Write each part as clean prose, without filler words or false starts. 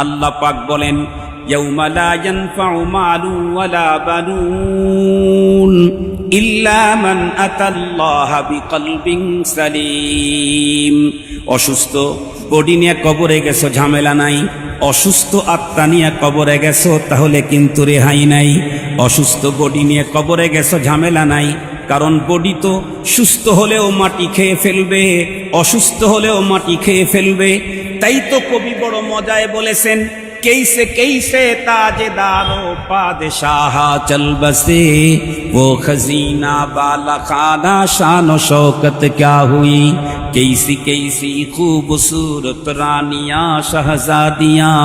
আল্লাহ পাক বলেন, ইয়াউমা লা ইয়ানফাউ মালু ওয়ালা বানুন ইল্লা মান আতাল্লাহা বিকলবিন সালিম। অসুস্থ বডি নিয়ে কবরে গেছো, ঝামেলা নাই। অসুস্থ আত্মা নিয়ে কবরে গেছো, তাহলে কিন্তু রেহাই নাই। অসুস্থ বডি নিয়ে কবরে গেছো, ঝামেলা নাই, কারণ বডি তো সুস্থ হলেও মাটি খেয়ে ফেলবে, অসুস্থ হলেও মাটি খেয়ে ফেলবে। তাই তো কবি বড় মজায় বলেছেন, कैसे कैसे ताजदारो पादशाह चल बसे, वो खजीना बाला खाना शान शौकत क्या हुई, कैसी कैसी खूबसूरत रानियां शहजादियां,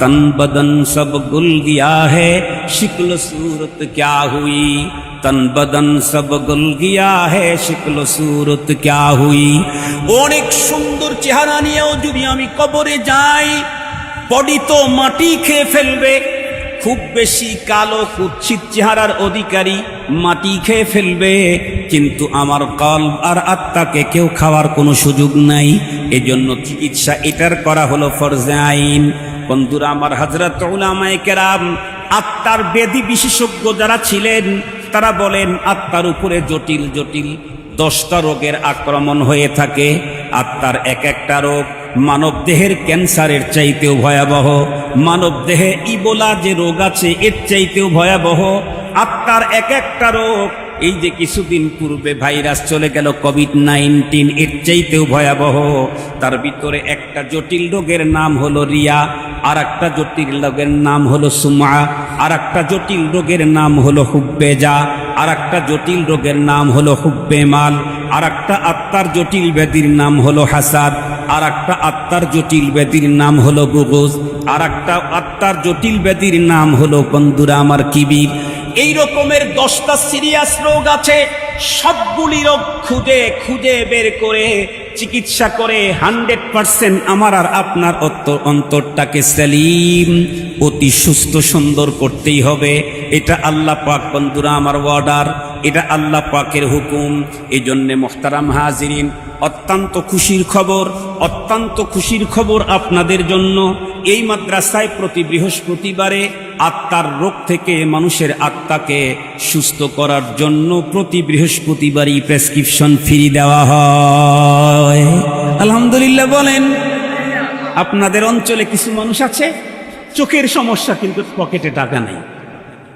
तन बदन सब गुल गया है शिक्ल सूरत क्या हुई, तन बदन सब गुल गया है शिक्ल सूरत क्या हुई। অনেক সুন্দর চেহারা নিয়েও যদি আমি কবরে যাই, বডি তো মাটি খেয়ে ফেলবে। খুব বেশি কালো কুৎসিত চেহারার অধিকারী মাটি খেয়ে ফেলবে, কিন্তু আমার কলব আর আত্মাকে কেউ খাওয়ার কোনো সুযোগ নাই। এজন্য চিকিৎসা এটার করা হলো ফরজে আইন। বন্ধুরা আমার, হযরত উলামায়ে কেরাম, আত্মার ব্যাধি বিশেষজ্ঞ যারা ছিলেন, তারা বলেন আত্মার উপরে জটিল জটিল 10টা রোগের আক্রমণ হয়ে থাকে। আত্মার এক একটা রোগ মানব দেহের ক্যান্সারের চাইতেও ভয়াবহ, মানব দেহে ইবোলা যে রোগ আছে এর চাইতেও ভয়াবহ। আত্মার এক একটা রোগ, এই যে কিছুদিন পূর্বে ভাইরাস চলে গেল কোভিড-19, এর চাইতেও ভয়াবহ। তার ভিতরে একটা জটিল রোগের নাম হলো রিয়া, আর একটা জটিল রোগের নাম হলো সুমা, আর একটা জটিল রোগের নাম হলো হুব্বেজা, আর একটা জটিল রোগের নাম হলো হুব্বে মাল, আর একটা আত্মার জটিল ব্যাধির নাম হলো হাসাদ, আর একটা আত্মার জটিল ব্যাধির নাম হলো বুগুজ, আর একটা আত্মার জটিল ব্যাধির নাম হলো, বন্ধুরা আমার, কিবির। এই রকমের 10টা সিরিয়াস রোগ আছে। সবগুলি রোগ খুঁজে খুঁজে বের করে চিকিৎসা করে 100% আমার আর আপনার অন্তরটাকে সেলিম, অতি সুস্থ সুন্দর করতেই হবে। এটা আল্লাহ পাক, বন্ধুরা আমার, অর্ডার, এটা আল্লাহ পাকের হুকুম। এই জন্যে মোহতারাম হাজিরিন, অত্যন্ত খুশির খবর, অত্যন্ত খুশির খবর আপনাদের জন্য। এই মাদ্রাসায় প্রতি বৃহস্পতিবারে আত্মার রোগ থেকে মানুষের আত্মাকে সুস্থ করার জন্য প্রতি বৃহস্পতিবারই প্রেসক্রিপশন ফ্রি দেওয়া হয়। আলহামদুলিল্লাহ বলেন। আপনাদের অঞ্চলে কিছু মানুষ আছে চোখের সমস্যা, কিন্তু পকেটে টাকা নাই।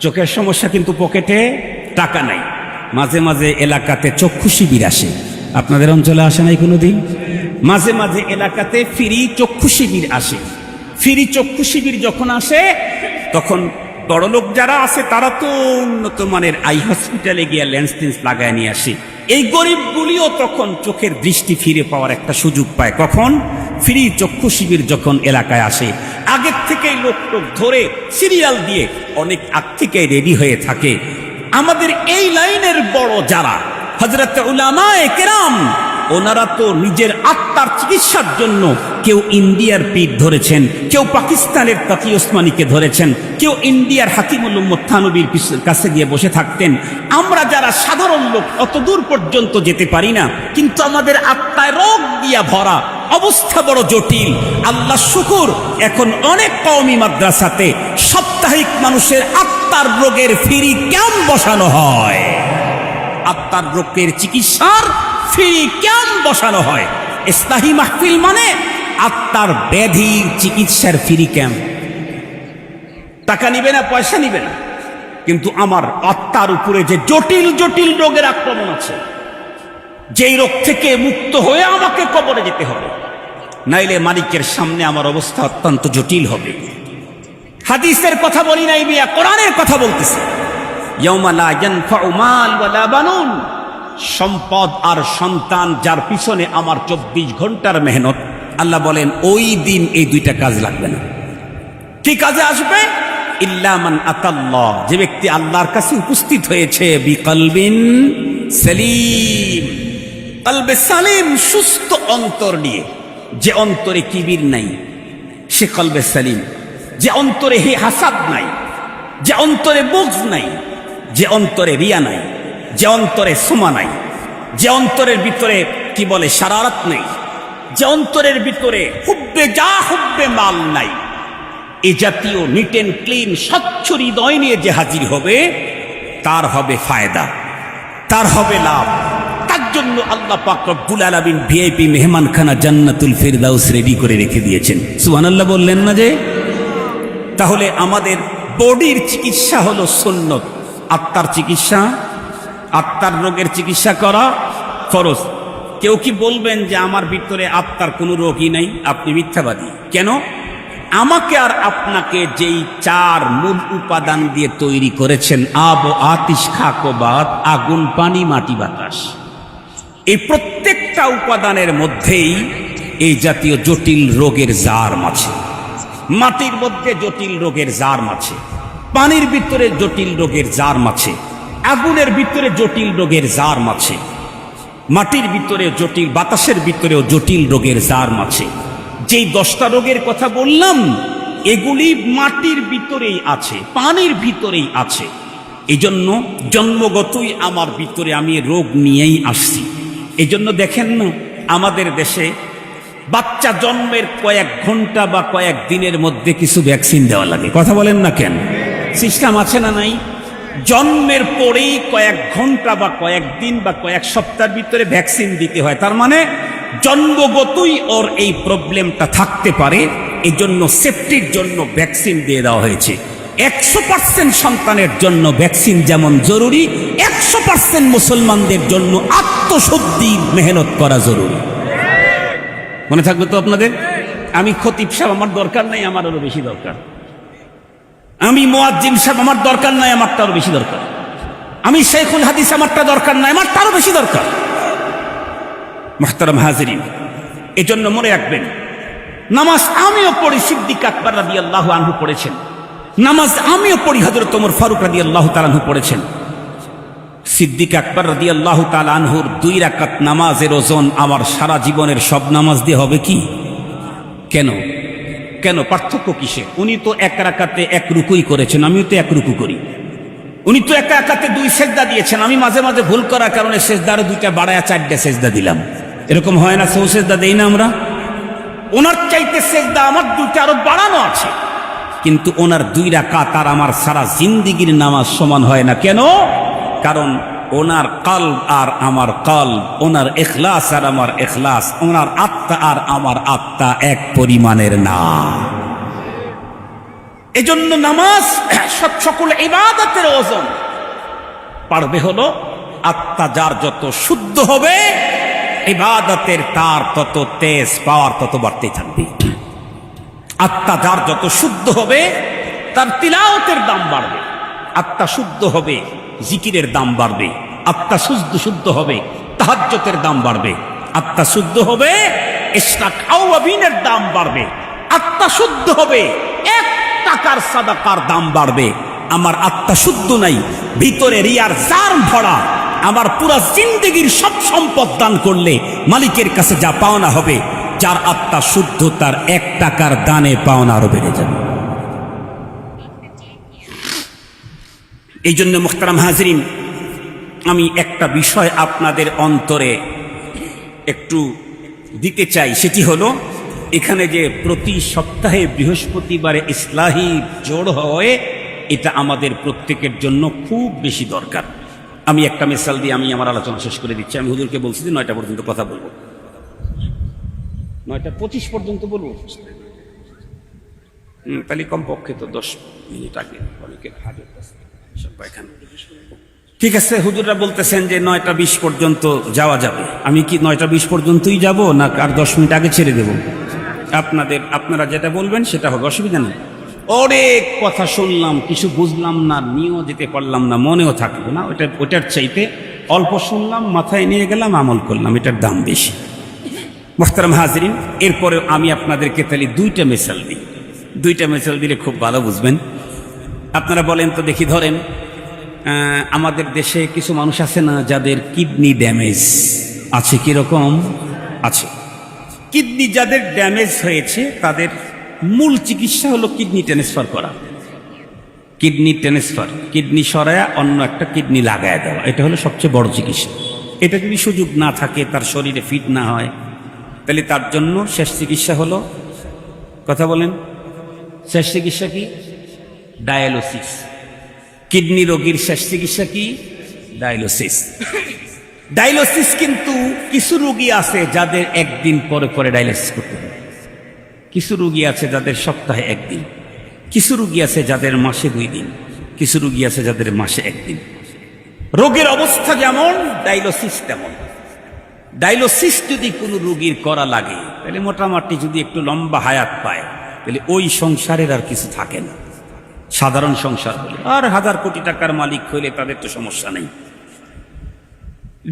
চোখের সমস্যা কিন্তু পকেটে টাকা নাই। মাঝে মাঝে এলাকাতে চক্ষু শিবির আসে, আপনাদের অঞ্চলে আসে নাই কোনোদিন? মাঝে মাঝে এলাকাতে ফ্রি চক্ষু শিবির আসে। ফ্রি চক্ষু শিবির যখন আসে, তখন বড়লোক যারা আছে তারা তো উন্নত মানের আই হসপিটালে গিয়ে লেন্স টেন্স লাগায় নিয়ে আসে। এই গরিবগুলিও তখন চোখের দৃষ্টি ফিরে পাওয়ার একটা সুযোগ পায়। কখন? ফ্রি চক্ষু শিবির যখন এলাকায় আসে। আগের থেকেই লোক ধরে সিরিয়াল দিয়ে অনেক আগ থেকেই রেডি হয়ে থাকে। আমাদের এই লাইনের বড় যারা হযরত উলামায়ে কেরাম, ওনারা তো নিজের আত্মার চিকিৎসার জন্য কেউ ইন্ডিয়ার পীর ধরেছেন, কেউ পাকিস্তানের তাকি ওসমানীকে ধরেছেন, কেউ ইন্ডিয়ার হাকিমুল উম্মত থানবীর কাছে গিয়ে বসে থাকতেন। আমরা যারা সাধারণ লোক অত দূর পর্যন্ত যেতে পারি না, কিন্তু আমাদের আত্মায় রোগ দিয়া ভরা, অবস্থা বড় জটিল। আল্লাহ শুকুর, এখন অনেক কওমি মাদ্রাসাতে সাপ্তাহিক মানুষের আত্মার রোগের ফ্রি ক্যাম্প বসানো হয়। আত্মার রোগের চিকিৎসার ফ্রি ক্যাম্প বসানো হয়। ইসলাহি মাহফিল মানে আত্মার ব্যাধির চিকিৎসার ফ্রি ক্যাম্প। টাকা নিবে না, পয়সা নিবে না, কিন্তু আমার আত্মার উপরে যে জটিল জটিল রোগের আক্রমণ আছে, যেই রোগ থেকে মুক্ত হয়ে আমাকে কবরে যেতে হবে, নাইলে মালিকের সামনে আমার অবস্থা অত্যন্ত জটিল হবে। হাদিসের কথা বলি নাই মিয়া, কোরআনের কথা বলতেছি। ইয়াউমা লা ইয়ানফাউ মাল ওয়ালা বানুন, সম্পদ আর সন্তান যার পিছনে আমার 24 ঘন্টার মেহনত, আল্লাহ বলেন ওই দিন এই দুইটা কাজ লাগবে না। কি কাজে আসবে? ইল্লা মান আতাল্লাহ, যে ব্যক্তি আল্লাহর কাছে উপস্থিত হয়েছে বিকলবিন সালিম, কলবে সালিম, সুস্থ অন্তর নিয়ে। যে অন্তরে কিবির নাই সে কলবে সালিম, যে অন্তরে হে হাসাদ নাই, যে অন্তরে বুগজ নাই, যে অন্তরে রিয়া নাই, যে অন্তরে সুমা নাই, যে অন্তরের ভিতরে কি বলে শারারত নাই, যে অন্তরের ভিতরে হুব্বে যা হুব্বে মাল নাই, এ জাতীয় নিট অ্যান্ড ক্লিন স্বচ্ছ হৃদয় নিয়ে যে হাজির হবে তার হবে ফায়দা, তার হবে লাভ। তার জন্য আল্লাহ পাক রব্বুল আলামিন ভিআইপি মেহমানখানা জান্নাতুল ফিরদাউস রেডি করে রেখে দিয়েছেন। সুবহানাল্লাহ বললেন না যে? তাহলে আমাদের বডির চিকিৎসা হলো সুন্নত, আত্মার চিকিৎসা, আত্মার রোগের চিকিৎসা করা ফরজ। কেউ কি বলবেন যে আমার ভিতরে আত্মার কোনো রোগই নাই? আপনি মিথ্যাবাদী। কেন? আমাকে আর আপনাকে যেই চার মূল উপাদান দিয়ে তৈরি করেছেন, আব, আতিশ, খাক ও বাত, আগুন, পানি, মাটি, বাতাস, এই প্রত্যেকটা উপাদানের মধ্যেই এই জাতীয় জটিল রোগের জার্ম আছে। মাটির মধ্যে জটিল রোগের জার্ম আছে, পানির ভিতরে জটিল রোগের জার্ম আছে, আগুনের ভিতরে জটিল রোগের জার্ম আছে, মাটির ভিতরে জটিল, বাতাসের ভিতরেও জটিল রোগের জার্ম আছে। যেই 10টা রোগের কথা বললাম এগুলি মাটির ভিতরেই আছে, পানির ভিতরেই আছে। এই জন্য জন্মগতই আমার ভিতরে আমি রোগ নিয়েই আসছি। এই জন্য দেখেন না আমাদের দেশে বাচ্চা জন্মের কয়েক ঘন্টা বা কয়েক দিনের মধ্যে কিছু ভ্যাকসিন দেওয়া লাগে। কথা বলেন না কেন? সিস্টেম আছে না নাই? জন্মের পরেই কয়েক ঘন্টা বা কয়েক দিন বা কয়েক সপ্তাহের ভিতরে ভ্যাকসিন দিতে হয়। তার মানে জন্মগতই ওর এই প্রবলেমটা থাকতে পারে, এই জন্য সেফটির জন্য ভ্যাকসিন দিয়ে দেওয়া হয়েছে। 100% সন্তানের জন্য ভ্যাকসিন যেমন জরুরি, 100% মুসলমানদের জন্য আত্মশুদ্ধি মেহনত করা জরুরি। মনে থাকবে তো আপনাদের? আমি খতিব সাহেব আমার দরকার নাই, আমার আরো বেশি দরকার। আমি মুয়াজ্জিন সাহেব আমার দরকার নাই, আমার তারও বেশি দরকার। আমি শেখুল হাদিস আমারটা দরকার নাই, আমার তারও বেশি দরকার। মুহতারাম হাজিরিন, এজন্য মনে রাখবেন নামাজ আমিও পড়ি, সিদ্দিক আকবর রাদিয়াল্লাহু আনহু পড়েছেন। নামাজ আমিও পড়ি, হযরত ওমর ফারুক রাদিয়াল্লাহু তাআলা আনহু পড়েছেন। সিদ্দিক আকবর রাদিয়াল্লাহু তাআলা আনহুর 2 রাকাত নামাজের ওজন আমার সারা জীবনের সব নামাজ দিয়ে হবে কি? কেন কেন পার্থক্য কিসে? উনি তো 1 রাকাতে 1 রুকুই করেছেন, আমিও তো 1 রুকু করি। উনি তো 1 রাকাতে 2 সেজদা দিয়েছেন, আমি মাঝে মাঝে ভুল করার কারণে সেজদারও 2টা বাড়ায়া 4টে সেজদা দিলাম। এরকম হয় না? সৌ সেজদা দেই না আমরা? ওনার চাইতে সেজদা আমার 2টা আরো বাড়ানো আছে, কিন্তু ওনার 2 রাকাত আর আমার সারা জিন্দিগির নামাজ সমান হয় না। কেন? কারণ ওনার কলব আর আমার কলব, ওনার ইখলাস আর আমার ইখলাস, ওনার আত্মা আর আমার আত্মা এক পরিমাণের না। এজন্য নামাজ সকল ইবাদতের ওজন পারবে হলো আত্মা যার যত শুদ্ধ হবে, ইবাদতের তার তত তেজ, পাওয়ার তত বাড়তেই থাকবে। আত্মা যার যত শুদ্ধ হবে তার তিলাওয়াতের দাম বাড়বে, আত্মা শুদ্ধ হবে জিকিরের দাম বাড়বে, আত্মা শুদ্ধ হবে তাহাজ্জুদের দাম বাড়বে, আত্মা শুদ্ধ হবে ইশরাক আওয়াবিনের দাম বাড়বে, আত্মা শুদ্ধ হবে 1 টাকার সাদাকার দাম বাড়বে। আমার আত্মা শুদ্ধ নাই, ভিতরে রিয়ার জার্ম ভরা, আমার পুরা জিন্দেগির সব সম্পদ দান করলে মালিকের কাছে যা পাওনা হবে, যার আত্মা শুদ্ধ তার 1 টাকার দানে পাওনা আরো বেড়ে যাবে। এই জন্য মুহতারাম হাজরিন, আমি একটা বিষয় আপনাদের অন্তরে একটু দিতে চাই, সেটি হলো এখানে যে প্রতি সপ্তাহে বৃহস্পতিবারে ইসলাহি জোড় হয়, এটা আমাদের প্রত্যেকের জন্য খুব বেশি দরকার। আমি একটা মিসাল দিয়ে আমি আমার আলোচনা শেষ করে দিচ্ছি। আমি হুজুরকে বলছি যে 9টা পর্যন্ত কথা বলবো, 9:25 পর্যন্ত বলবো, তাহলে কমপক্ষে তো 10 মিনিট আগে অনেকের হাজার। ঠিক আছে, হুজুররা বলতেছেন যে 9:20 পর্যন্ত যাওয়া যাবে। আমি কি 9:20 পর্যন্তই যাব, না আর 10 মিনিট আগে ছেড়ে দেব? আপনারা যেটা বলবেন সেটা হবে, অসুবিধা নেই। অনেক কথা শুনলাম, কিছু বুঝলাম না, নিয়েও যেতে পারলাম না, মনেও থাকবে না। ওটার চাইতে অল্প শুনলাম, মাথায় নিয়ে গেলাম, আমল করলাম, এটার দাম বেশি। মুহতারাম হাজরিন, এরপরে আমি আপনাদেরকে তাহলে 2টা মিসাল দিই। 2টা মিসাল দিলে খুব ভালো বুঝবেন। আপনারা বলেন তো দেখি, ধরেন আমাদের দেশে কিছু মানুষ আছে না যাদের কিডনি ড্যামেজ আছে? কিরকম আছে? কিডনি যাদের ড্যামেজ হয়েছে তাদের মূল চিকিৎসা হলো কিডনি ট্রান্সফার করা। কিডনি ট্রান্সফার, কিডনি সরায়া অন্য একটা কিডনি লাগায় দেওয়া, এটা হলো সবচেয়ে বড় চিকিৎসা। এটা যদি সুযোগ না থাকে, তার শরীরে ফিট না হয়, তাহলে তার জন্য শেষ চিকিৎসা হলো, কথা বলেন, শেষ চিকিৎসা কি? ডায়ালিসিস। কিডনি রোগীর শেষ চিকিৎসা কি? ডায়ালিসিস। ডায়ালিসিস কিন্তু কিছু রোগী আছে যাদের একদিন পরে পরে ডায়ালিসিস করতে হবে, কিছু রোগী আছে যাদের সপ্তাহে একদিন, কিছু রোগী আছে যাদের মাসে 2 দিন, কিছু রোগী আছে যাদের মাসে 1 দিন। রোগের অবস্থা যেমন ডায়ালিসিস তেমন। ডায়ালিসিস যদি কোনো রোগীর করা লাগে তাহলে মোটামুটি যদি একটু লম্বা হায়াত পায় তাহলে ওই সংসারের আর কিছু থাকে না। সাধারণ সংসার হলে আর 1000 কোটি টাকার মালিক হইলে তাদের তো সমস্যা নেই।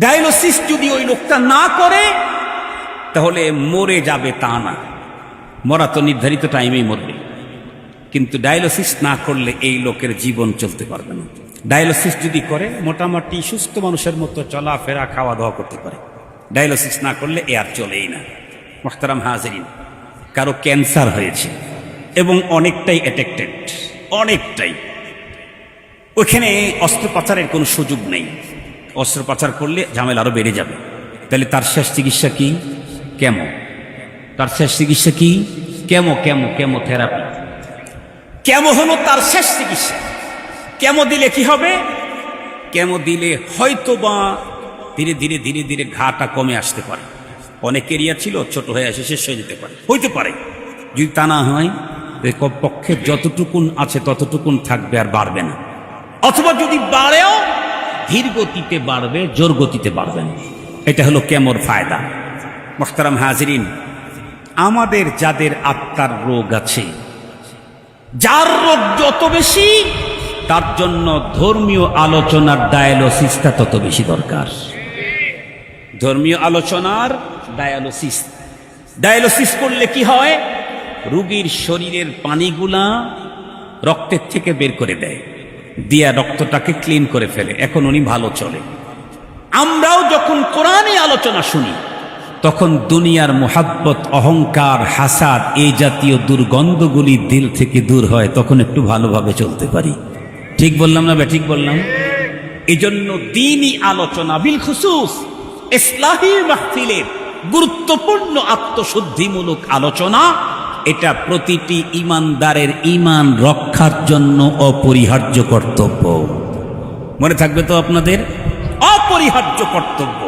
ডায়ালিসিস যদি ওই লোকটা না করে তাহলে মরে যাবে তা না, মরা তো নির্ধারিত টাইমেই মরবে, কিন্তু ডায়ালিসিস না করলে এই লোকের জীবন চলতে পারবে না। ডায়ালিসিস যদি করে মোটামুটি সুস্থ মানুষের মতো চলাফেরা খাওয়া দাওয়া করতে পারে, ডায়ালিসিস না করলে এ আর চলেই না। মুহতারাম হাজিরিন, কারো ক্যান্সার হয়েছে এবং অনেকটাই অ্যাটেক্টেড, অনেকটাই, ওখানে অস্ত্রোপচারের কোনো সুযোগ নেই, অস্ত্রোপচার করলে ঝামেলা আরো বেড়ে যাবে, তাহলে তার শেষ চিকিৎসা কি? কেমো। তার শেষ চিকিৎসা কি? কেমোথেরাপি। কেমো হলো তার শেষ চিকিৎসা। কেমো দিলে কি হবে? কেমো দিলে হয়তোবা ধীরে ধীরে ধীরে ধীরে ঘাটা কমে আসতে পারে, অনেক এরিয়া ছিল ছোট হয়ে আসে শেষ হয়ে যেতে পারে, হইতে পারে। যদি তা না হয় পক্ষে যতটুকুন আছে ততটুকুন থাকবে, আর বাড়বে না, অথবা যদি বাড়েও ধীর গতিতে বাড়বে, জোর গতিতে বাড়বে না। এটা হলো কেমোর ফায়দা। মুহতারাম হাজিরিন, আমাদের যাদের আত্মার রোগ আছে, যার রোগ যত বেশি তার জন্য ধর্মীয় আলোচনার ডায়ালিসিসটা তত বেশি দরকার। ধর্মীয় আলোচনার ডায়ালিসিস। ডায়ালিসিস করলে কি হয়? রোগীর শরীরের পানিগুলা রক্তের থেকে বের করে দেয়, দিয়া রক্তটাকে ক্লিন করে ফেলে, এখন উনি ভালো চলে। আমরাও যখন কোরআনে আলোচনা শুনি তখন দুনিয়ার মোহাব্বত, অহংকার, হাসাদ, এই জাতীয় দুর্গন্ধগুলি দিল থেকে দূর হয়, তখন একটু ভালোভাবে চলতে পারি। ঠিক বললাম না? ঠিক বললাম। এই জন্য দ্বীনি আলোচনা, বিল খুসুস ইসলাহি মাহফিলের গুরুত্বপূর্ণ আত্মশুদ্ধিমূলক আলোচনা, এটা প্রতিটি ইমানদারের ঈমান রক্ষার জন্য অপরিহার্য কর্তব্য। মনে থাকবে তো আপনাদের? অপরিহার্য কর্তব্য।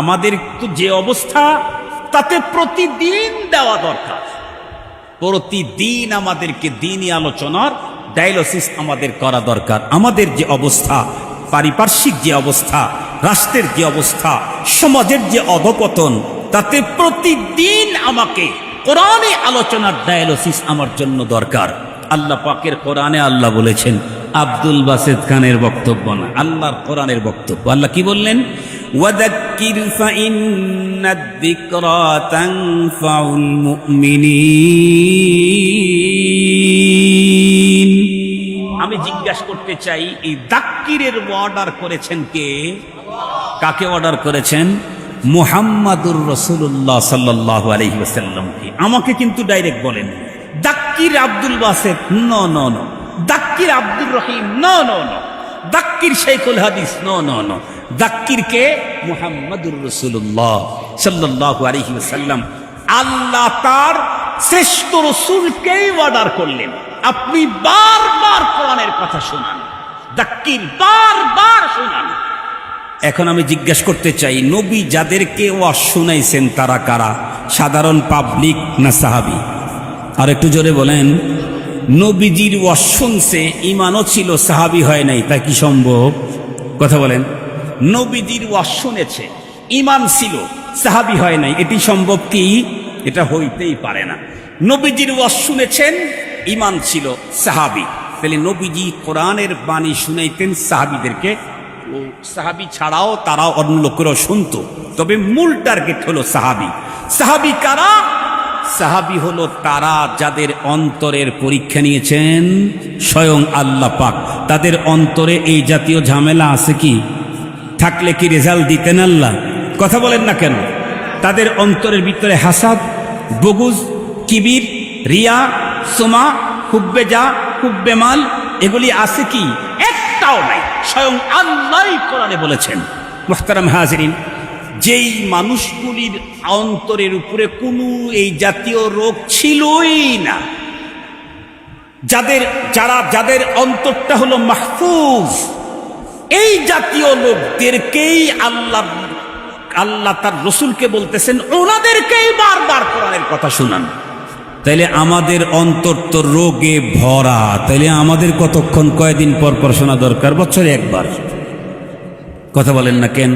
আমাদের তো যে অবস্থা, তাতে প্রতিদিন দেওয়া দরকার। প্রতিদিন আমাদেরকে দ্বীনি আলোচনার ডায়ালিসিস আমাদের করা দরকার। আমাদের যে অবস্থা, পারিপার্শ্বিক যে অবস্থা, রাষ্ট্রের যে অবস্থা, সমাজের যে অধপতন, তাতে প্রতিদিন আমাকে কোরআনে আলোচনার ডায়ালিসিস আমার জন্য দরকার। আল্লাহ পাকের কোরআনে আল্লাহ বলেছেন, আব্দুল বাসেত খানের বক্তব্য না, আল্লাহর কোরআনের বক্তব্য। আল্লাহ কি বললেন? ওয়াযাক্কির ফাইন্নাদ যিকরা তানফাউল মুমিনিন। আমি জিজ্ঞাসা করতে চাই, এই যাক্কিরের অর্ডার করেছেন কে? কাকে অর্ডার করেছেন? মুহাম্মাদুর রাসূলুল্লাহ সাল্লাল্লাহু আলাইহি ওয়াসাল্লামকে। আমাকে কিন্তু ডাইরেক্ট বলেন যাক্কির Abdul Baset, no no no. যাক্কির Abdur Rahim, no no no. যাক্কির শাইখুল হাদিস, নো নো নো। যাক্কির কে? মুহাম্মাদুর রাসূলুল্লাহ সাল্লাল্লাহু আলাইহি ওয়াসাল্লাম। আল্লাহ তার শ্রেষ্ঠ রাসূলকেই অর্ডার করলেন, আপনি বারবার কোরআনের কথা শোনান, যাক্কির বারবার শোনান। এখন আমি জিজ্ঞাসা করতে চাই, নবী যাদেরকে ওয়াজ শুনাইছেন তারা কারা? সাধারণ পাবলিক না সাহাবী? আর একটু জোরে বলেন। নবীজির ওয়াজ শুনছে, ইমানও ছিল, সাহাবী হয় নাই, তা কি সম্ভব? কথা বলেন। নবীজির ওয়াজ শুনেছে, ইমান ছিল, সাহাবী হয় নাই, এটি সম্ভব কি? এটা হইতেই পারে না। নবীজির ওয়াজ শুনেছেন, ইমান ছিল, সাহাবী, তাহলে নবীজি কোরআনের বাণী শুনাইতেন সাহাবীদেরকে। সাহাবী ছাড়াও তারাও অন্য লোকেরাও শুনতো, তবে মূল টার্গেট হলো সাহাবী। সাহাবী কারা? সাহাবী হলো তারা যাদের অন্তরের পরীক্ষা নিয়েছেন স্বয়ং আল্লাহ পাক। তাদের অন্তরে এই জাতীয় ঝামেলা আছে কি? থাকলে কি রেজাল্ট দিতেন আল্লাহ? কথা বলেন না কেন? তাদের অন্তরের ভিতরে হাসাদ, বুগুজ, কিবির, রিয়া, সুমা, হুব্বে যা, হুব্বে মাল, এগুলি আছে কি? একটাও নাই। স্বয়ং আল্লাহই কোরআনে বলেছেন। মুহতারাম হাজিরিন, যেই মানুষগুলির অন্তরের উপরে কোনো এই জাতীয় রোগ ছিলই না, যাদের অন্তরটা হলো মাহফুজ, এই জাতীয় লোকদেরকেই আল্লাহ তার রসুলকে বলতেছেন ওনাদেরকেই বারবার কোরআনের কথা শুনান। তাইলে আমাদের অন্তর তো রোগে ভরা, তাইলে আমাদের কতক্ষণ কয়দিন পর পর শোনা দরকার? বছরে একবার। কথা বলেন না কেন?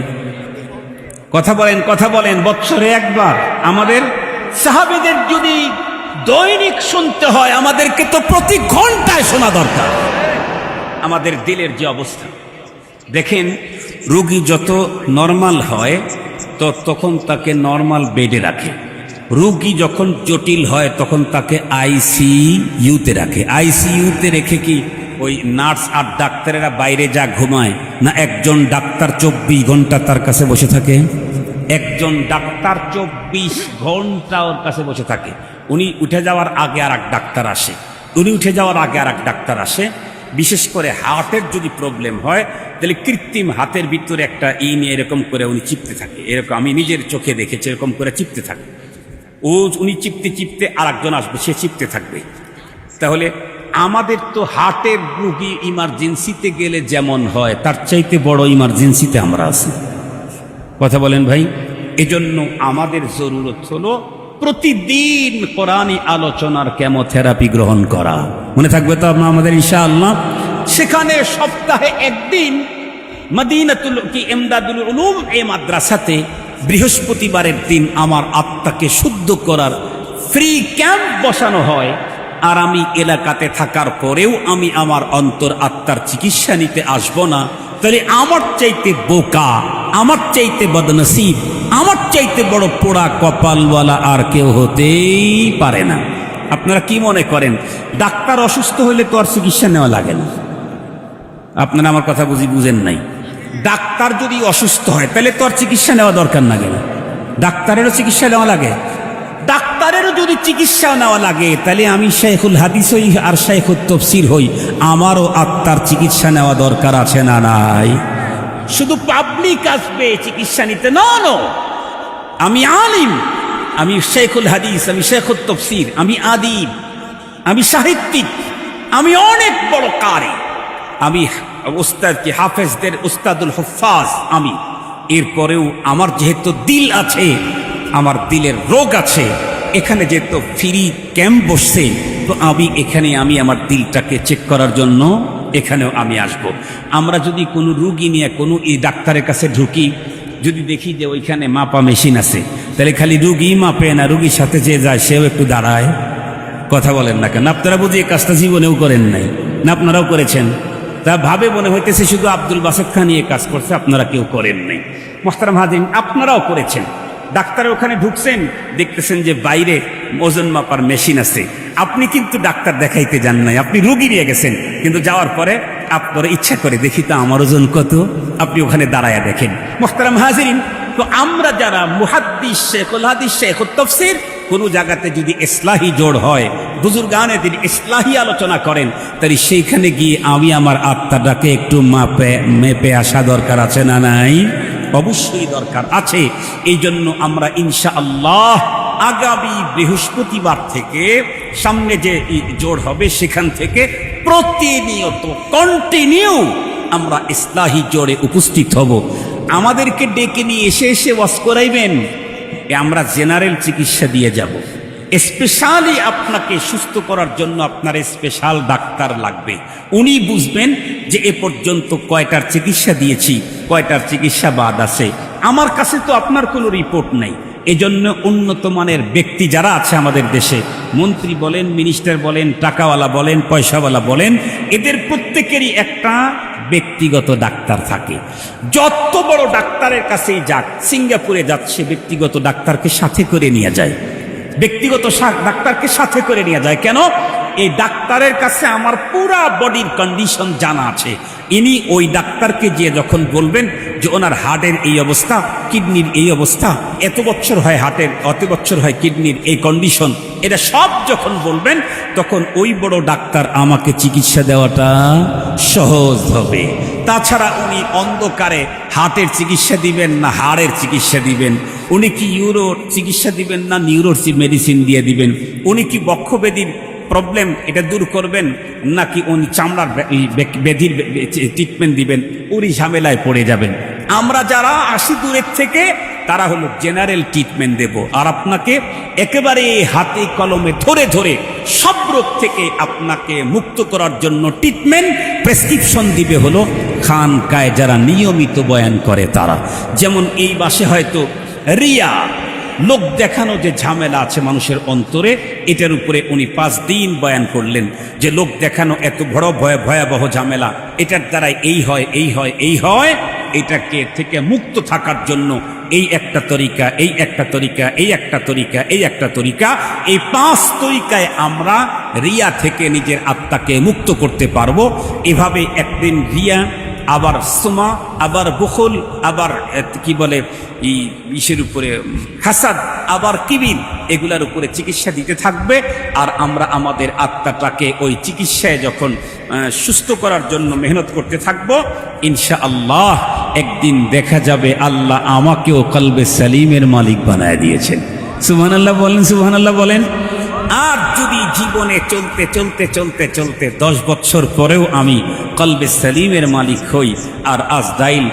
কথা বলেন বছরে একবার। আমাদের সাহাবীদের যদি দৈনিক শুনতে হয়, আমাদেরকে তো প্রতি ঘন্টায় শোনা দরকার। আমাদের দিলের যে অবস্থা দেখেন, রোগী যত নরমাল হয় তো তখন তাকে নরমাল বেডে রাখে। রোগী যখন জটিল হয় তখন তাকে আইসিইউতে রাখে। আইসিইউতে রেখে কি ওই নার্স আর ডাক্তারেরা বাইরে যা ঘুমায় না? একজন ডাক্তার 24 ঘন্টা তার কাছে বসে থাকে। একজন ডাক্তার 24 ঘন্টা ওর কাছে বসে থাকে। উনি উঠে যাওয়ার আগে আর এক ডাক্তার আসে। বিশেষ করে হার্টের যদি প্রবলেম হয় তাহলে কৃত্রিম হাতের ভিতরে একটা নিয়ে এরকম করে উনি চিপতে থাকে। এরকম আমি নিজের চোখে দেখেছি, এরকম করে চিপতে থাকে। উনি চিপতে আর একজন আসবে, সে চিপতে থাকবে। তাহলে আমাদের তো হার্টের রোগী ইমার্জেন্সিতে গেলে যেমন হয় তার চাইতে বড় ইমার্জেন্সিতে আমরা আছি। কথা বলেন ভাই। এজন্য আমাদের জরুরত হলো প্রতিদিন কোরআনী আলোচনার কেমোথেরাপি গ্রহণ করা। মনে থাকবে তো আমাদের ইনশাআল্লাহ? সেখানে সপ্তাহে একদিন মদিনাতুল ইমদাদুল উলুম এই মাদ্রাসাতে বৃহস্পতিবারের দিন আমার আত্মাকে শুদ্ধ করার ফ্রি ক্যাম্প বসানো হয়। আর আমি এলাকাতে থাকার পরেও আমি আমার অন্তর আত্মার চিকিৎসা নিতে আসবো না, তাহলে আমার চাইতে বোকা, আমার চাইতে বদনসিব, আমার চাইতে বড় পোড়া কপালওয়ালা আর কেউ হতেই পারে না। আপনারা কি মনে করেন ডাক্তার অসুস্থ হলে তো আর চিকিৎসা নেওয়া লাগে না? আপনারা আমার কথা বুঝেন নাই। ডাক্তার যদি অসুস্থ হয় তাহলে তো আর চিকিৎসা নেওয়া দরকার না গেল। ডাক্তারেরও চিকিৎসা নেওয়া লাগে। ডাক্তারেরও যদি চিকিৎসা নেওয়া লাগে তাহলে আমি শাইখুল হাদিস হই আর শাইখুত তাফসীর হই, আমারও আত্মার চিকিৎসা নেওয়া দরকার আছে না নাই? শুধু পাবলিক আসবে চিকিৎসা নিতে? না, আমি আলিম, আমি শাইখুল হাদিস, আমি শাইখুত তাফসীর, আমি আদিব, আমি সাহিত্যিক, আমি অনেক বড় কারি, আমি উস্তাদ কি হাফেজদের উস্তাদুল হুফাজ আমি। এরপরেও আমার যেহেতু দিল আছে, আমার দিলের রোগ আছে, এখানে যেহেতু ফ্রি ক্যাম্প বসছে তো আমি আমার দিলটাকে চেক করার জন্য এখানেও আমি আসব। আমরা যদি কোনো রুগী নিয়ে কোনো এই ডাক্তারের কাছে ঢুকি, যদি দেখি যে ওইখানে মাপা মেশিন আছে, তাহলে খালি রুগী মাপে না, রুগীর সাথে যে যায় সেও একটু দাঁড়ায়। কথা বলেন না কেন? আপনারা বুঝি এই কাজটা জীবনেও করেন নাই না? আপনারাও করেছেন? তা ভাবে মনে হইতেছে শুধু আব্দুল বাসেত খান নিয়ে কাজ করছে, আপনারা কেউ করেন নাই। মোহতারাম হাজিরিন, আপনারাও করেছেন। ডাক্তারের ওখানে ঢুকছেন, দেখতেছেন যে বাইরে ওজন মাপার মেশিন আছে। আপনি কিন্তু ডাক্তার দেখাইতে যান নাই, আপনি রুগী নিয়ে গেছেন। কিন্তু যাওয়ার পরে আপনার ইচ্ছা করে দেখি তো আমার ওজন কত, আপনি ওখানে দাঁড়ায়া দেখেন। মোহতারাম হাজিরিন, তো আমরা যারা মুহাদ্দিস, শাইখুল হাদিস, শাইখুত তাফসীর, কোনো জায়গাতে যদি ইসলাহি জোড় হয়, বুজুর্গানে তিনি ইসলাহি আলোচনা করেন, তাই সেইখানে গিয়ে আমি আমার আত্মাটাকে একটু মেপে আসা দরকার আছে না নাই? অবশ্যই দরকার আছে। এই জন্য আমরা ইনশাআল্লাহ আগামী বৃহস্পতিবার থেকে সামনে যে জোড় হবে সেখান থেকে প্রতিনিয়ত কন্টিনিউ আমরা ইসলাহি জোড়ে উপস্থিত হব। আমাদেরকে ডেকে নিয়ে এসে ওয়াজ করাইবেন, আমরা জেনারেল চিকিৎসা দিয়ে যাব। স্পেশালি আপনাকে সুস্থ করার জন্য আপনার স্পেশাল ডাক্তার লাগবে। উনি বুঝবেন যে এ পর্যন্ত কয়টার চিকিৎসা দিয়েছি, কয়টার চিকিৎসা বাদ আছে। আমার কাছে তো আপনার কোনো রিপোর্ট নেই। এজন্য উন্নত মানের ব্যক্তি যারা আছে আমাদের দেশে, মন্ত্রী বলেন, মিনিস্টার বলেন, টাকাওয়ালা বলেন, পয়সাওয়ালা বলেন, এদের প্রত্যেকেরই একটা ব্যক্তিগত ডাক্তার থাকে। যত বড় ডাক্তারের কাছেই যাক, সিঙ্গাপুরে যাচ্ছে ব্যক্তিগত ডাক্তারকে সাথে করে নিয়ে যায়। ব্যক্তিগত ডাক্তারকে সাথে করে নিয়ে যায় কেন? এই ডাক্তারের কাছে আমার পুরা বডির কন্ডিশন জানা আছে। ইনি ওই ডাক্তারকে গিয়ে যখন বলবেন যে ওনার হার্টের এই অবস্থা, কিডনির এই অবস্থা, এত বছর হয় হার্টের, অত বছর হয় কিডনির এই কন্ডিশন, এটা সব যখন বলবেন তখন ওই বড় ডাক্তার আমাকে চিকিৎসা দেওয়াটা সহজ হবে। তাছাড়া উনি অন্ধকারে হার্টের চিকিৎসা দিবেন না হাড়ের চিকিৎসা দিবেন? উনি কি ইউরোর চিকিৎসা দিবেন না নিউরোর মেডিসিন দিয়ে দিবেন? উনি কি বক্ষব্যাধির প্রবলেম এটা দূর করবেন, নাকি উনি চামড়ার ব্যাধির ট্রিটমেন্ট দিবেন, উনি ঝামেলায় পড়ে যাবেন। আমরা যারা আসি দূরের থেকে তারা হলো জেনারেল ট্রিটমেন্ট দেব, আর আপনাকে একেবারে হাতে কলমে ধরে ধরে সব রোগ থেকে আপনাকে মুক্ত করার জন্য ট্রিটমেন্ট প্রেসক্রিপশন দিবে হলো খানকায় যারা নিয়মিত বয়ান করে তারা। যেমন এই মাসে হয়তো রিয়া, লোক দেখানো যে ঝামেলা আছে মানুষের অন্তরে, এটার উপরে উনি 5 দিন বয়ান করলেন যে লোক দেখানো এত বড় ভয়াবহ ঝামেলা, এটার দ্বারাই এই হয় এই হয় এই হয়। এটাকে থেকে মুক্ত থাকার জন্য এই একটা তরিকা, এই একটা তরিকা, এই একটা তরিকা, এই একটা তরিকা, এই 5 তরিকায় আমরা রিয়া থেকে নিজের আত্মাকে মুক্ত করতে পারবো। এভাবে একদিন রিয়া, আবার সুমা, আবার বুখল, আবার কি বলে ইসের উপরে হাসাদ, আবার কিবির, এগুলার উপরে চিকিৎসা দিতে থাকবে। আর আমরা আমাদের আত্মাটাকে ওই চিকিৎসায় যখন সুস্থ করার জন্য মেহনত করতে থাকবো, ইনশাআল্লাহ একদিন দেখা যাবে আল্লাহ আমাকেও কলবে সালিমের মালিক বানায় দিয়েছেন। সুবহানাল্লাহ বলেন, সুবহানাল্লাহ বলেন। আর যদি জীবনে চলতে চলতে চলতে চলতে 10 বছর পরেও আমি কলবে সালিমের মালিক হই, আর আজরাইল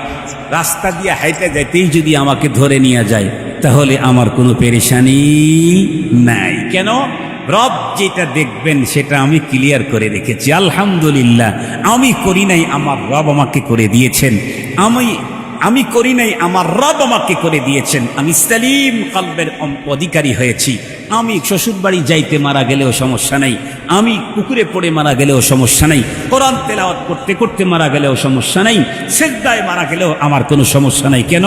রাস্তা দিয়ে হাইতে যাইতেই যদি আমাকে ধরে নিয়ে যায়, তাহলে আমার কোনো পেরেশানি নাই। কেন? রব যেটা দেখবেন সেটা আমি ক্লিয়ার করে রেখেছি। আলহামদুলিল্লাহ, আমি করি নাই, আমার রব আমাকে করে দিয়েছেন। আমি করি নাই, আমার রব আমাকে করে দিয়েছেন। আমি সালিম কলবের অধিকারী হয়েছি। আমি শ্বশুর বাড়ি যাইতে মারা গেলেও সমস্যা নাই, আমি পুকুরে পড়ে মারা গেলেও সমস্যা নাই, কোরআন তেলাওয়াত করতে করতে মারা গেলেও সমস্যা নাই, সিজদায় মারা গেলেও আমার কোনো সমস্যা নাই। কেন?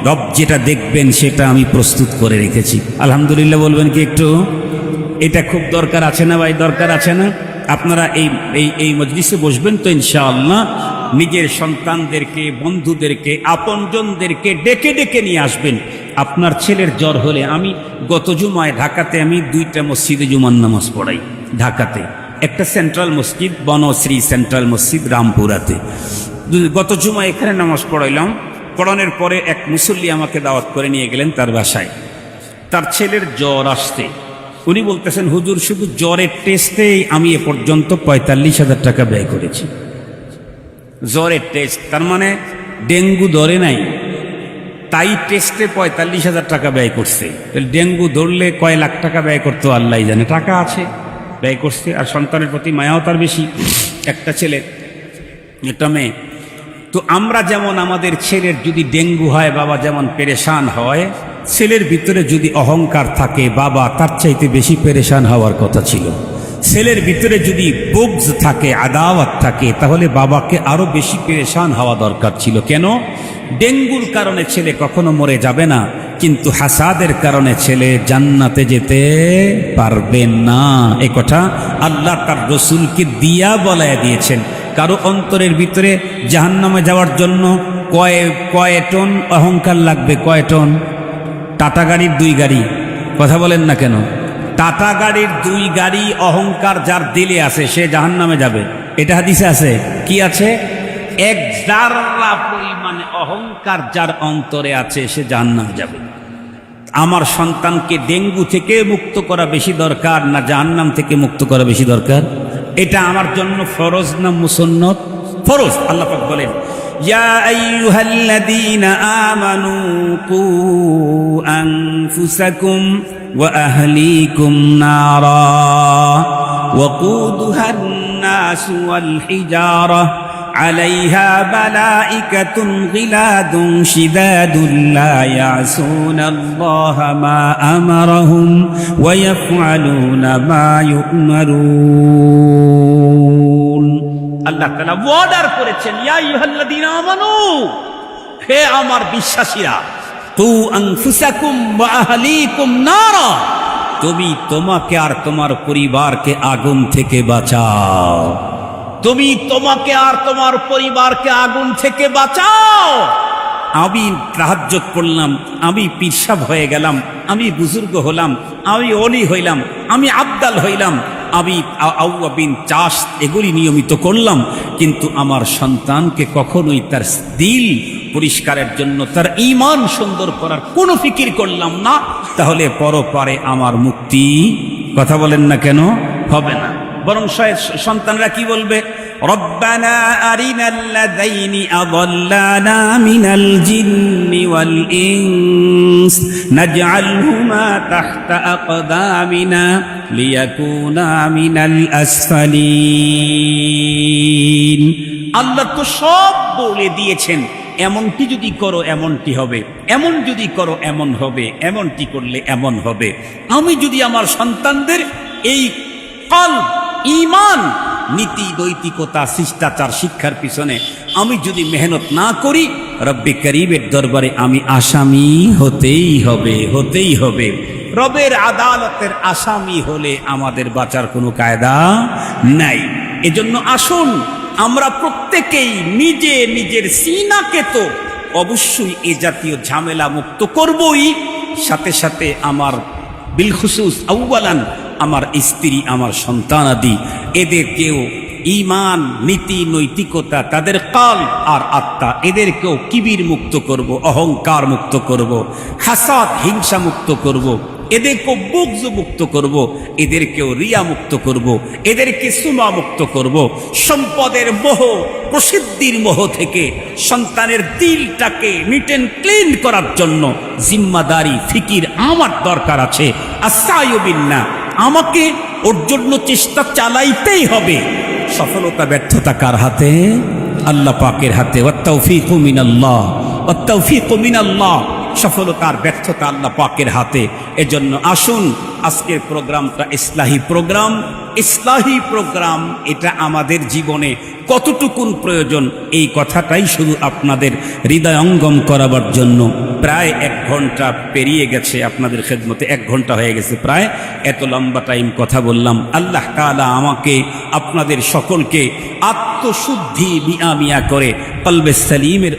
রব যেটা দেখবেন সেটা আমি প্রস্তুত করে রেখেছি। আলহামদুলিল্লাহ বলবেন কি একটু? এটা খুব দরকার আছে না ভাই? দরকার আছে না? আপনারা এই মজলিসে বসবেন তো ইনশাআল্লাহ নিজের সন্তানদেরকে, বন্ধুদেরকে, আপনজনদেরকে ডেকে ডেকে নিয়ে আসবেন। আপনার ছেলের জ্বর হলে, আমি গত জুমায় ঢাকাতে আমি 2টা মসজিদে জুমার নামাজ পড়াই। ঢাকাতে একটা সেন্ট্রাল মসজিদ, বনশ্রী সেন্ট্রাল মসজিদ রামপুরাতে। গত জুমায় এখানে নামাজ পড়াইলাম। পড়ানোর পরে এক মুসল্লি আমাকে দাওয়াত করে নিয়ে গেলেন তার বাসায়। তার ছেলের জ্বর আসতে, উনি বলতেছেন হুজুর শুধু জ্বরের টেস্টেই আমি এ পর্যন্ত 45,000 টাকা ব্যয় করেছি। জ্বরের টেস্ট, তার মানে ডেঙ্গু ধরে নাই, তাই টেস্টে 45,000 টাকা ব্যয় করছে। ডেঙ্গু ধরলে কয় লাখ টাকা ব্যয় করতো আল্লাহ জানে। টাকা আছে, ব্যয় করছে। আর সন্তানের প্রতি মায়াও তার বেশি। একটা ছেলে, একটা মেয়ে। তো আমরা যেমন আমাদের ছেলের যদি ডেঙ্গু হয়, বাবা যেমন পেরেশান হয়, ছেলের ভিতরে যদি অহংকার থাকে, বাবা তার চাইতে বেশি পেরেশান হওয়ার কথা ছিল। ছেলের ভিতরে যদি বুগজ থাকে, আদাওয়াত থাকে, তাহলে বাবাকে আরো বেশি পেরেশান হওয়া দরকার ছিল। কেন? ডেঙ্গুর কারণে ছেলে কখনো মরে যাবে না, কিন্তু হাসাদের কারণে ছেলে জান্নাতে যেতে পারবে না। এ কথা আল্লাহ তার রসুলকে দিয়া বলায় দিয়েছেন। কারো অন্তরের ভিতরে জাহান্নামে যাওয়ার জন্য কয় টন অহংকার লাগবে? কয় টন? টাটা গাড়ির 2 গাড়ি। কথা বলেন না কেন? টাটা গাড়ির 2 গাড়ি অহংকার যার দিলে আছে সে জাহান্নামে যাবে। এটা হাদিসে আছে। কি আছে? 1 জাররা পরিমাণে অহংকার যার অন্তরে আছে সে জাহান্নামে যাবে। আমার সন্তানকে ডেঙ্গু থেকে মুক্ত করা বেশি দরকার না জাহান্নাম থেকে মুক্ত করা বেশি দরকার? এটা আমার জন্য ফরজ না মুসন্নত? ফরজ। আল্লাহ পাক বলেন, ইয়া আইয়ুহাল্লাযীনা আমানু কু আনফুসাকুম ওয়া আহলিকুম নারা ওয়াকুদুহান নাসু ওয়াল হিজারা عليها ملائكة غلاد شداد لا يعصون الله ما أمرهم ويفعلون ما يؤمرون। আল্লাহ তাআলা ওয়ার্ডার করেছেন, ইয়া আইয়ুহাল্লাযীনা আমানু, হে আমার বিশ্বাসীরা, কু আনফুসাকুম ওয়া আহলিকুম নারা, তুমি তোমাকে আর তোমার পরিবারকে আগুন থেকে বাঁচাও। তুমি তোমাকে আর তোমার পরিবারকে আগুন থেকে বাঁচাও। আমি তাহাজ্জুদ পড়লাম, আমি পীরসাব হয়ে গেলাম, আমি বুজুর্গ হলাম, আমি ওলি হইলাম, আমি আবদাল হইলাম, আমি আউয়াবিন চাষ এগুলি নিয়মিত করলাম, কিন্তু আমার সন্তানকে কখনোই তার দিল পরিষ্কারের জন্য, তার ঈমান সুন্দর করার কোনো ফিকির করলাম না, তাহলে পরপারে আমার মুক্তি, কথা বলেন না কেন, হবে না। বরং সন্তানরা কি বলবে? রব্বানা আরিনাল্লাযাইনি আযাল্লানা মিনাল জিন্নি ওয়াল ইনস নাজআলহুমা তাহতা আকদামিনা লিয়াকুনা মিনাল আসফালিন। আল্লাহ তো সব বলে দিয়েছেন, এমনটি যদি করো এমনটি হবে, এমন যদি করো এমন হবে, এমনটি করলে এমন হবে। আমি যদি আমার সন্তানদের এই কলব, ঈমান, নীতি নৈতিকতা, শিষ্টাচার শিক্ষার পিছনে আমি যদি মেহনত না করি, রব্বে করিমের দরবারে আমি আসামি হতেই হবে, হতেই হবে। রবের আদালতের আসামি হলে আমাদের বাঁচার কোনো কায়দা নাই। এজন্য আসুন আমরা প্রত্যেকেই নিজে নিজের সিনাকে তো অবশ্যই এ জাতীয় ঝামেলা মুক্ত করবই, সাথে সাথে আমার বিলখুসুস আউয়ালান আমার স্ত্রী, আমার সন্তানাদি, এদেরকেও ঈমান, নীতি নৈতিকতা, তাদের কাল আর আত্মা, এদেরকেও কিবির মুক্ত করব, অহংকার মুক্ত করব, হাসাদ হিংসা মুক্ত করব, এদেরকেও বুগজ মুক্ত করব, এদেরকেও রিয়া মুক্ত করব, এদেরকে সুমা মুক্ত করব। সম্পদের মোহ, প্রসিদ্ধির মোহ থেকে সন্তানের দিলটাকে নিট এন্ড ক্লিন করার জন্য জিম্মাদারি, ফিকির আমার দরকার আছে। আসায়ুবিন্না, আমাকে ওর জন্য চেষ্টা চালাইতেই হবে। সফলতা ব্যর্থতা কার হাতে? আল্লাহ পাকের হাতে। ওয়াত্তাওফীকু মিনাল্লাহ, ওয়াত্তাওফীকু মিনাল্লাহ। সফলতার ব্যর্থতা আল্লাহ পাকের হাতে। এজন্য আসুন আজকের প্রোগ্রামটা ইসলাহি প্রোগ্রাম। ইসলাহি প্রোগ্রাম এটা আমাদের জীবনে কতটুকুন প্রয়োজন, এই কথাটাই শুধু আপনাদের হৃদয়ঙ্গম করাবার জন্য প্রায় 1 ঘন্টা পেরিয়ে গেছে, আপনাদের খেদমতে 1 ঘন্টা হয়ে গেছে প্রায়। এত লম্বা টাইম কথা বললাম। আল্লাহ তাআলা আমাকে আপনাদের সকলকে আত্মশুদ্ধি মিয়া মিয়া করে কলবে সালিমের